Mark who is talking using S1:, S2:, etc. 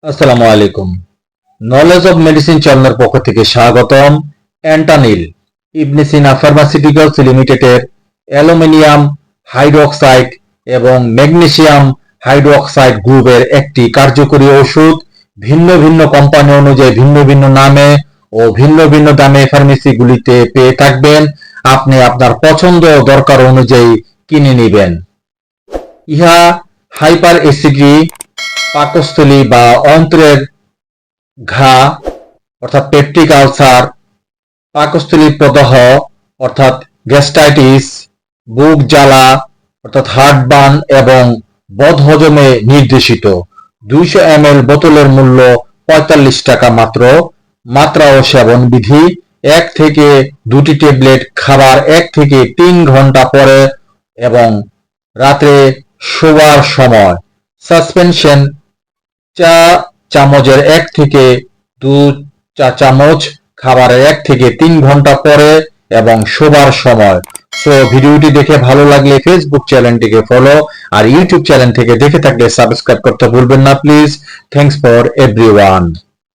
S1: আসসালামু আলাইকুম। Knowledge of medicine চ্যানেলের পক্ষ থেকে স্বাগতম। অ্যান্টানিল ইবনে সিনা ফার্মাসিউটিক্যালস লিমিটেডের অ্যালুমিনিয়াম হাইড্রোক্সাইড এবং ম্যাগনেসিয়াম হাইড্রোক্সাইড গ্রুপের একটি কার্যকরী ওষুধ ভিন্ন ভিন্ন কোম্পানি অনুযায়ী ভিন্ন ভিন্ন নামে ও ভিন্ন ভিন্ন দামে ফার্মেসিগুলিতে পেয়ে থাকবেন। আপনি আপনার পছন্দ ও দরকার অনুযায়ী কিনে নেবেন। ইহা হাইপার অ্যাসিডি, পাকস্থলী বা অন্ত্রের ঘা অর্থাৎ পেপটিক আলসার, পাকস্থলী প্রদাহ অর্থাৎ গ্যাস্ট্রাইটিস, বুক জ্বালা অর্থাৎ হার্টবার্ন এবং বদহজমে নির্দেশিত। 200 ml বোতলের মূল্য 45 টাকা মাত্র। মাত্রা ও সেবন বিধি: 1 থেকে 2টি ট্যাবলেট খাবার 1 থেকে 3 ঘন্টা পরে এবং রাতে শোবার সময়। সাসপেনশন: চা চামচের 1 থেকে 2 চা চামচ খাবারের 1 থেকে 3 ঘন্টা পরে এবং শোবার সময়। সো ভিডিওটি দেখে ভালো লাগলে ফেসবুক চ্যানেলটিকে ফলো আর ইউটিউব চ্যানেল থেকে দেখে থাকলে সাবস্ক্রাইব করতে ভুলবেন না প্লিজ। Thanks for everyone.